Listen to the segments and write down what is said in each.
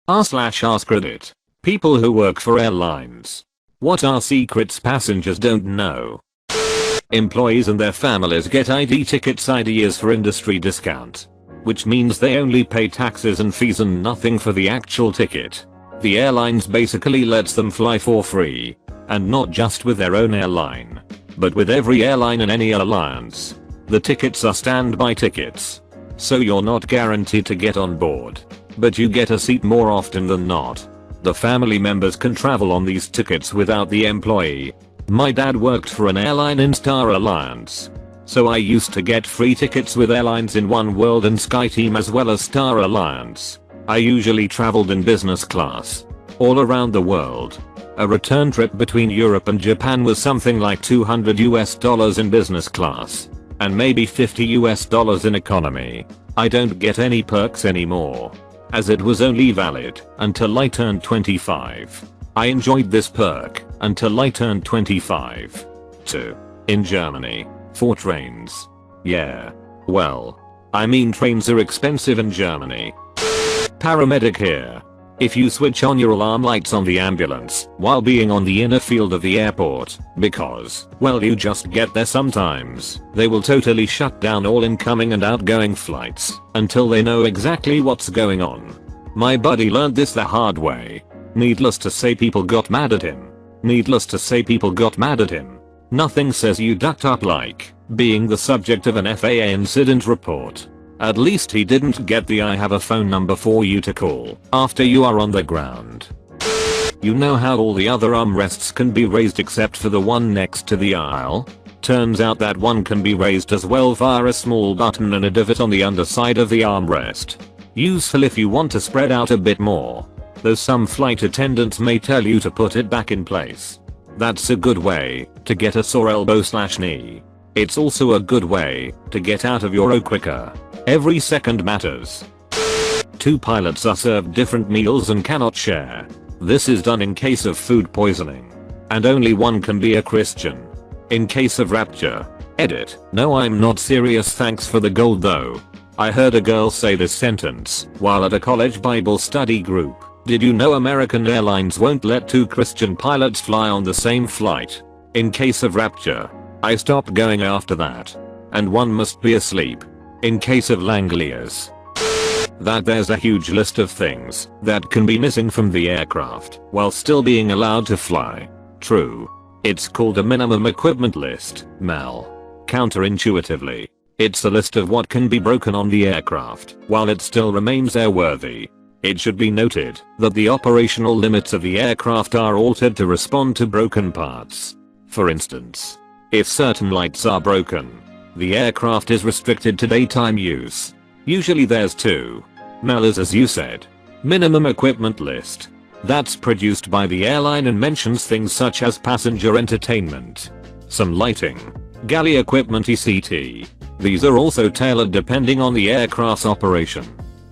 r/AskReddit. People who work for airlines. What are secrets passengers don't know? Employees and their families get ID tickets IDs for industry discount. Which means they only pay taxes and fees and nothing for the actual ticket. The airlines basically lets them fly for free. And not just with their own airline. But with every airline in any alliance. The tickets are standby tickets. So you're not guaranteed to get on board. But you get a seat more often than not. The family members can travel on these tickets without the employee. My dad worked for an airline in Star Alliance. So I used to get free tickets with airlines in One World and SkyTeam as well as Star Alliance. I usually traveled in business class. All around the world. A return trip between Europe and Japan was something like $200 in business class. And maybe $50 in economy. I don't get any perks anymore. As it was only valid until I turned 25. I enjoyed this perk until I turned 25. 2. In Germany. For trains. Yeah. Well. I mean trains are expensive in Germany. Paramedic here. If you switch on your alarm lights on the ambulance while being on the inner field of the airport because, well, you just get there sometimes, they will totally shut down all incoming and outgoing flights until they know exactly what's going on. My buddy learned this the hard way. Needless to say, people got mad at him. Nothing says you ducked up like being the subject of an FAA incident report. At least he didn't get the "I have a phone number for you to call" after you are on the ground. You know how all the other armrests can be raised except for the one next to the aisle? Turns out that one can be raised as well via a small button and a divot on the underside of the armrest. Useful if you want to spread out a bit more. Though some flight attendants may tell you to put it back in place. That's a good way to get a sore elbow/knee. It's also a good way to get out of your O quicker. Every second matters. 2 pilots are served different meals and cannot share. This is done in case of food poisoning. And only one can be a Christian. In case of rapture. Edit. No, I'm not serious, thanks for the gold though. I heard a girl say this sentence while at a college Bible study group. Did you know American Airlines won't let 2 Christian pilots fly on the same flight? In case of rapture. I stopped going after that. And one must be asleep. In case of Langoliers. That there's a huge list of things that can be missing from the aircraft while still being allowed to fly. True. It's called a minimum equipment list, MAL. Counterintuitively, it's a list of what can be broken on the aircraft while it still remains airworthy. It should be noted that the operational limits of the aircraft are altered to respond to broken parts. For instance, if certain lights are broken, the aircraft is restricted to daytime use. Usually there's 2. MAL is, as you said, minimum equipment list. That's produced by the airline and mentions things such as passenger entertainment, some lighting, galley equipment etc. These are also tailored depending on the aircraft's operation.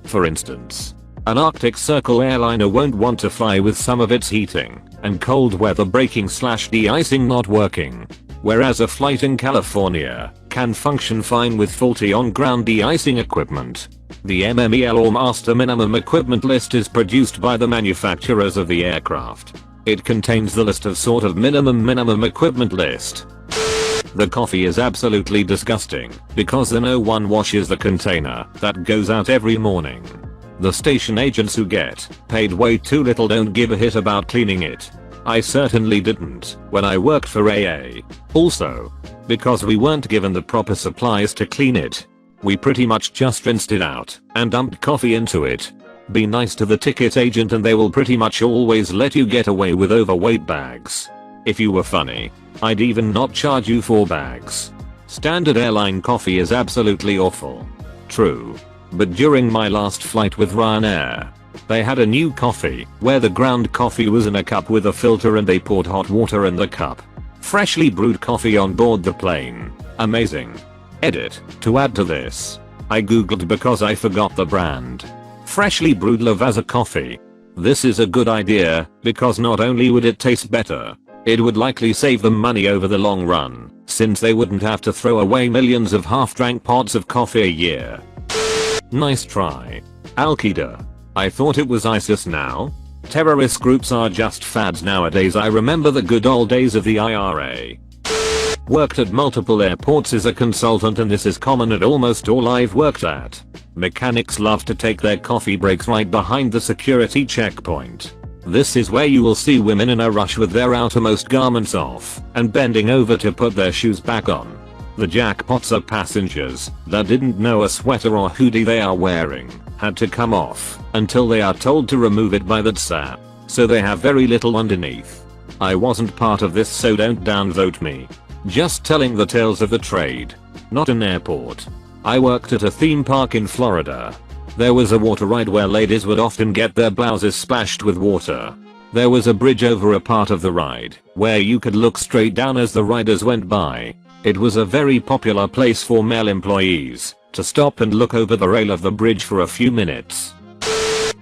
For instance, an Arctic Circle airliner won't want to fly with some of its heating and cold weather braking/de-icing not working. Whereas a flight in California can function fine with faulty on-ground de-icing equipment. The MMEL or Master Minimum Equipment List is produced by the manufacturers of the aircraft. It contains the list of sort of minimum equipment list. The coffee is absolutely disgusting because no one washes the container that goes out every morning. The station agents who get paid way too little don't give a hit about cleaning it. I certainly didn't when I worked for AA. Also, because we weren't given the proper supplies to clean it, we pretty much just rinsed it out and dumped coffee into it. Be nice to the ticket agent and they will pretty much always let you get away with overweight bags. If you were funny, I'd even not charge you for bags. Standard airline coffee is absolutely awful. True. But during my last flight with Ryanair, they had a new coffee where the ground coffee was in a cup with a filter and they poured hot water in the cup. Freshly brewed coffee on board the plane. Amazing. Edit. To add to this, I googled because I forgot the brand. Freshly brewed Lavazza coffee. This is a good idea because not only would it taste better, it would likely save them money over the long run, since they wouldn't have to throw away millions of half-drank pots of coffee a year. Nice try. Al-Qaeda. I thought it was ISIS now. Terrorist groups are just fads nowadays. I remember the good old days of the IRA. Worked at multiple airports as a consultant, and this is common at almost all I've worked at. Mechanics love to take their coffee breaks right behind the security checkpoint. This is where you will see women in a rush with their outermost garments off and bending over to put their shoes back on. The jackpots are passengers that didn't know a sweater or hoodie they are wearing had to come off until they are told to remove it by that sap, so they have very little underneath. I wasn't part of this, so don't downvote me. Just telling the tales of the trade, not an airport. I worked at a theme park in Florida. There was a water ride where ladies would often get their blouses splashed with water. There was a bridge over a part of the ride where you could look straight down as the riders went by. It was a very popular place for male employees to stop and look over the rail of the bridge for a few minutes.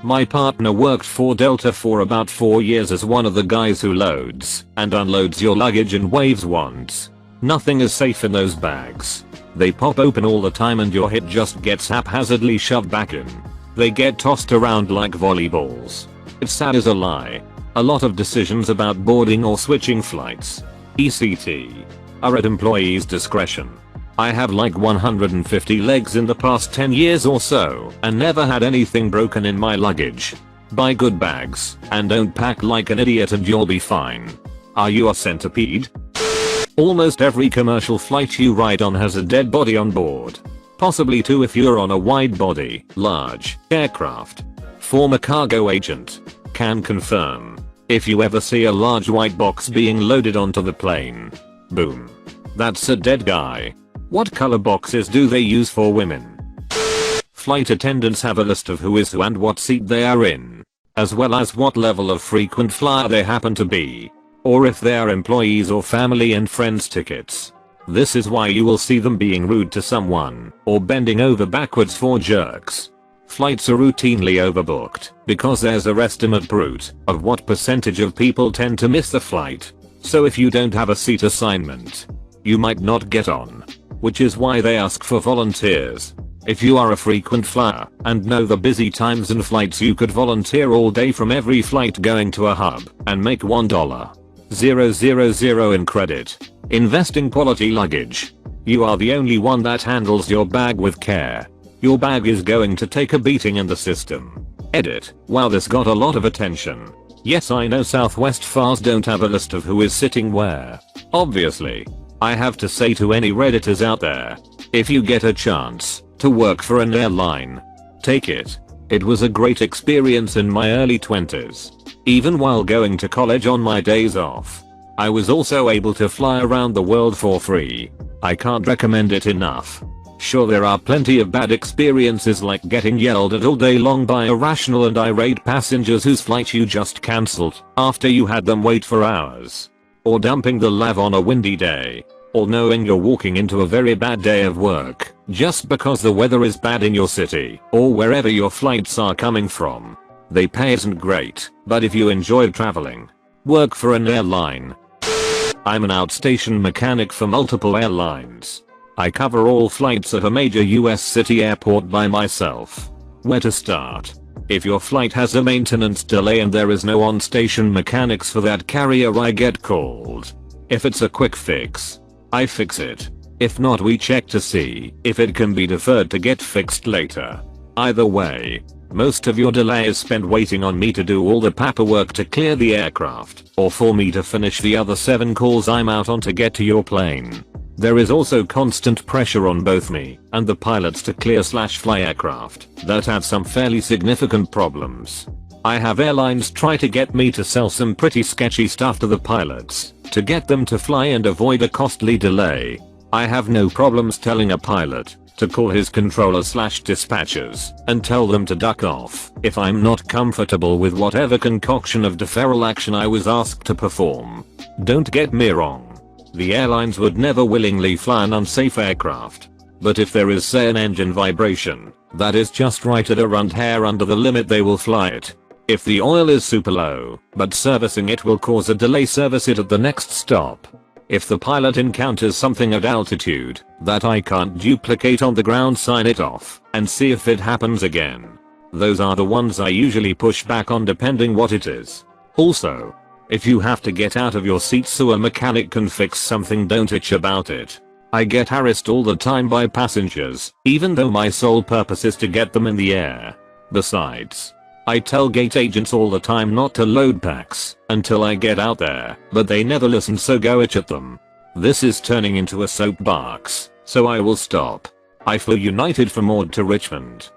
My partner worked for Delta for about 4 years as one of the guys who loads and unloads your luggage and waves wands. Nothing is safe in those bags. They pop open all the time and your hit just gets haphazardly shoved back in. They get tossed around like volleyballs. It's sad as a lie. A lot of decisions about boarding or switching flights, etc., are at employees' discretion. I have like 150 legs in the past 10 years or so and never had anything broken in my luggage. Buy good bags and don't pack like an idiot and you'll be fine. Are you a centipede? Almost every commercial flight you ride on has a dead body on board. Possibly two if you're on a wide body, large aircraft. Former cargo agent. Can confirm. If you ever see a large white box being loaded onto the plane, boom, that's a dead guy. What color boxes do they use for women? Flight attendants have a list of who is who and what seat they are in, as well as what level of frequent flyer they happen to be, or if they are employees or family and friends tickets. This is why you will see them being rude to someone or bending over backwards for jerks. Flights are routinely overbooked because there's a estimate brute of what percentage of people tend to miss the flight. So if you don't have a seat assignment, you might not get on, which is why they ask for volunteers. If you are a frequent flyer and know the busy times and flights, you could volunteer all day from every flight going to a hub and make $1,000 in credit. Investing quality luggage. You are the only one that handles your bag with care. Your bag is going to take a beating in the system. Edit. Wow, this got a lot of attention. Yes, I know Southwest FARs don't have a list of who is sitting where. Obviously. I have to say to any Redditors out there, if you get a chance to work for an airline, take it. It was a great experience in my early 20s. Even while going to college on my days off, I was also able to fly around the world for free. I can't recommend it enough. Sure, there are plenty of bad experiences like getting yelled at all day long by irrational and irate passengers whose flight you just cancelled after you had them wait for hours. Or dumping the lav on a windy day. Or knowing you're walking into a very bad day of work just because the weather is bad in your city or wherever your flights are coming from. They pay isn't great, but if you enjoy traveling, work for an airline. I'm an outstation mechanic for multiple airlines. I cover all flights at a major US city airport by myself. Where to start? If your flight has a maintenance delay and there is no on-station mechanics for that carrier, I get called. If it's a quick fix, I fix it. If not, we check to see if it can be deferred to get fixed later. Either way, most of your delay is spent waiting on me to do all the paperwork to clear the aircraft, or for me to finish the other 7 calls I'm out on to get to your plane. There is also constant pressure on both me and the pilots to clear/fly aircraft that have some fairly significant problems. I have airlines try to get me to sell some pretty sketchy stuff to the pilots to get them to fly and avoid a costly delay. I have no problems telling a pilot to call his controller/dispatchers and tell them to duck off if I'm not comfortable with whatever concoction of deferral action I was asked to perform. Don't get me wrong. The airlines would never willingly fly an unsafe aircraft. But if there is, say, an engine vibration that is just right at a runt hair under the limit, they will fly it. If the oil is super low, but servicing it will cause a delay, service it at the next stop. If the pilot encounters something at altitude that I can't duplicate on the ground, sign it off and see if it happens again. Those are the ones I usually push back on depending what it is. Also, if you have to get out of your seat so a mechanic can fix something, don't itch about it. I get harassed all the time by passengers, even though my sole purpose is to get them in the air. Besides, I tell gate agents all the time not to load packs until I get out there, but they never listen, so go itch at them. This is turning into a soapbox, so I will stop. I flew United from Ord to Richmond.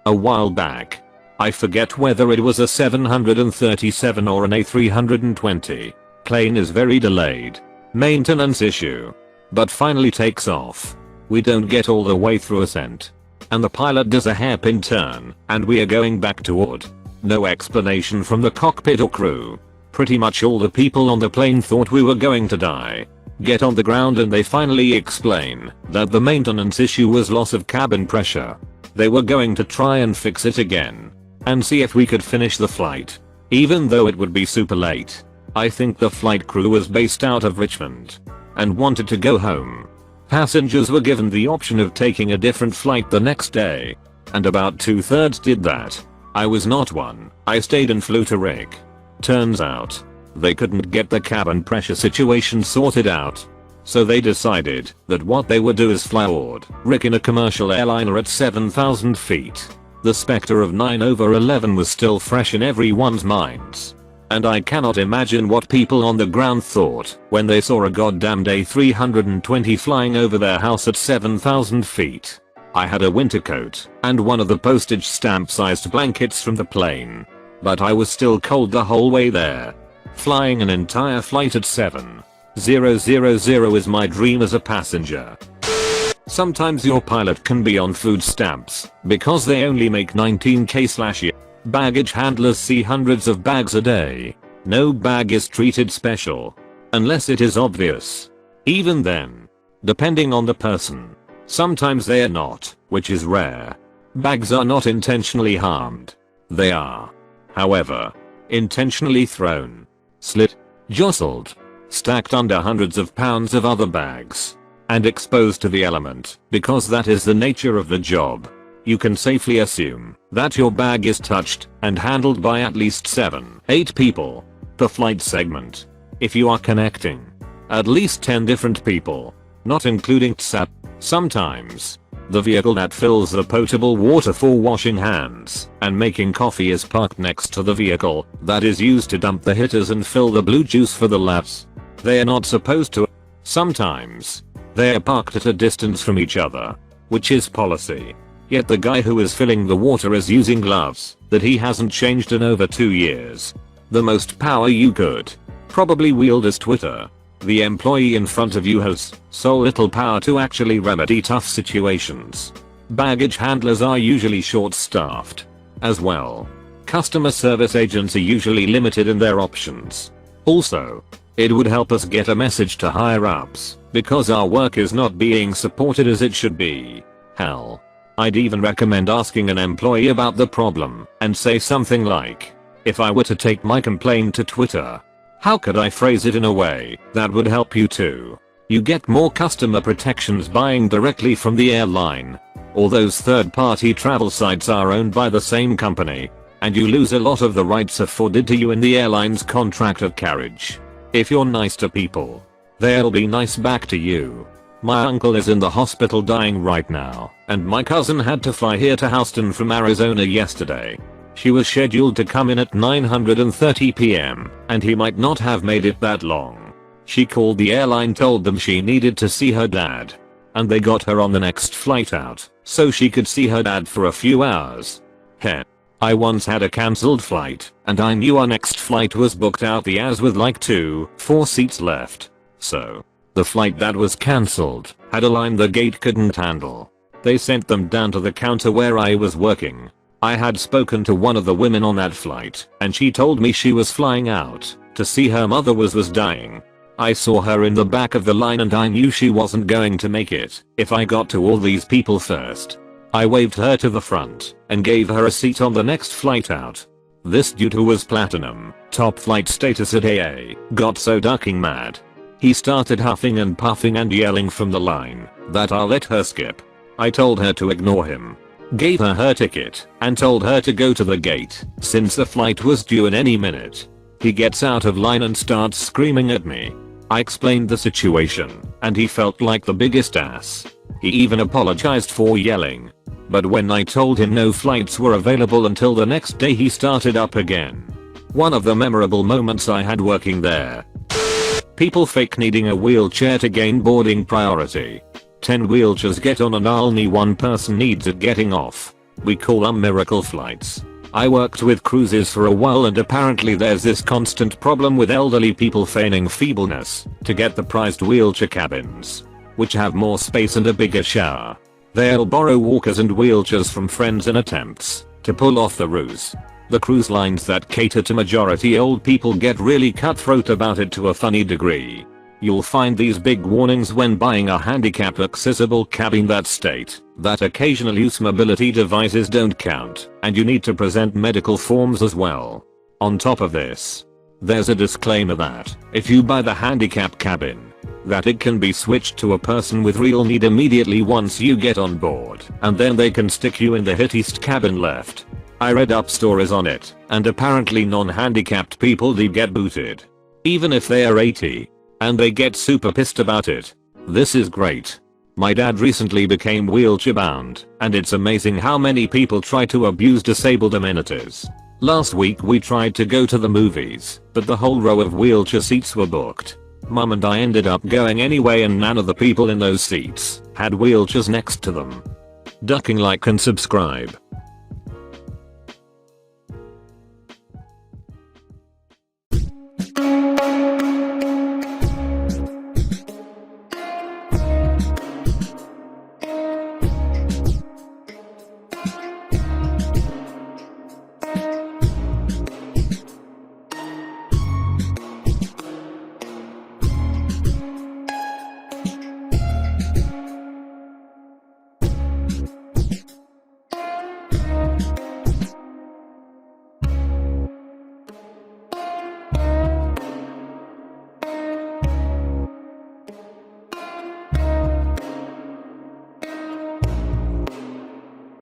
A while back. I forget whether it was a 737 or an A320. Plane is very delayed. Maintenance issue. But finally takes off. We don't get all the way through ascent. And the pilot does a hairpin turn, and we are going back toward. No explanation from the cockpit or crew. Pretty much all the people on the plane thought we were going to die. Get on the ground and they finally explain that the maintenance issue was loss of cabin pressure. They were going to try and fix it again and see if we could finish the flight, even though it would be super late. I think the flight crew was based out of Richmond and wanted to go home. Passengers were given the option of taking a different flight the next day, and about 2/3 did that. I was not one. I stayed and flew to Rick. Turns out, they couldn't get the cabin pressure situation sorted out. So they decided that what they would do is fly Ord Rick in a commercial airliner at 7,000 feet. The specter of 9/11 was still fresh in everyone's minds. And I cannot imagine what people on the ground thought when they saw a goddamn A320 flying over their house at 7,000 feet. I had a winter coat and one of the postage stamp sized blankets from the plane. But I was still cold the whole way there. Flying an entire flight at 7,000 is my dream as a passenger. Sometimes your pilot can be on food stamps because they only make 19k/year. Baggage handlers see hundreds of bags a day. No bag is treated special unless it is obvious. Even then, depending on the person, sometimes they are not, which is rare. Bags are not intentionally harmed. They are, however, intentionally thrown, slit, jostled, stacked under hundreds of pounds of other bags, and exposed to the element, because that is the nature of the job. You can safely assume that your bag is touched and handled by at least 7-8 people per flight segment. If you are connecting at least 10 different people, not including TSAP, sometimes the vehicle that fills the potable water for washing hands and making coffee is parked next to the vehicle that is used to dump the hitters and fill the blue juice for the laps. They are not supposed to. Sometimes they are parked at a distance from each other, which is policy. Yet the guy who is filling the water is using gloves that he hasn't changed in over 2 years. The most power you could probably wield is Twitter. The employee in front of you has so little power to actually remedy tough situations. Baggage handlers are usually short-staffed as well. Customer service agents are usually limited in their options. Also, it would help us get a message to higher-ups because our work is not being supported as it should be. Hell, I'd even recommend asking an employee about the problem and say something like, if I were to take my complaint to Twitter, how could I phrase it in a way that would help you too? You get more customer protections buying directly from the airline. All those third-party travel sites are owned by the same company, and you lose a lot of the rights afforded to you in the airline's contract of carriage. If you're nice to people, they'll be nice back to you. My uncle is in the hospital dying right now, and my cousin had to fly here to Houston from Arizona yesterday. She was scheduled to come in at 9:30 p.m. and he might not have made it that long. She called the airline, told them she needed to see her dad, and they got her on the next flight out so she could see her dad for a few hours. Heh. I once had a cancelled flight and I knew our next flight was booked out the ass with like 4 seats left. So, the flight that was cancelled had a line the gate couldn't handle. They sent them down to the counter where I was working. I had spoken to one of the women on that flight and she told me she was flying out to see her mother was dying. I saw her in the back of the line and I knew she wasn't going to make it if I got to all these people first. I waved her to the front and gave her a seat on the next flight out. This dude who was platinum, top flight status at AA, got so ducking mad. He started huffing and puffing and yelling from the line that I'll let her skip. I told her to ignore him. gave her her ticket, and told her to go to the gate since the flight was due in any minute. He gets out of line and starts screaming at me. I explained the situation, and he felt like the biggest ass. He even apologized for yelling. But when I told him no flights were available until the next day, he started up again. One of the memorable moments I had working there. People fake needing a wheelchair to gain boarding priority. 10 wheelchairs get on and only one person needs it getting off. We call them miracle flights. I worked with cruises for a while, and apparently there's this constant problem with elderly people feigning feebleness to get the prized wheelchair cabins, which have more space and a bigger shower. They'll borrow walkers and wheelchairs from friends in attempts to pull off the ruse. The cruise lines that cater to majority old people get really cutthroat about it to a funny degree. You'll find these big warnings when buying a handicapped accessible cabin that state that occasional use mobility devices don't count, and you need to present medical forms as well. On top of this, there's a disclaimer that if you buy the handicap cabin, that it can be switched to a person with real need immediately once you get on board, and then they can stick you in the hittest cabin left. I read up stories on it, and apparently non-handicapped people do get booted. Even if they are 80. And they get super pissed about it. This is great. My dad recently became wheelchair bound, and it's amazing how many people try to abuse disabled amenities. Last week we tried to go to the movies, but the whole row of wheelchair seats were booked. Mum and I ended up going anyway, and none of the people in those seats had wheelchairs next to them. Ducking, like and subscribe.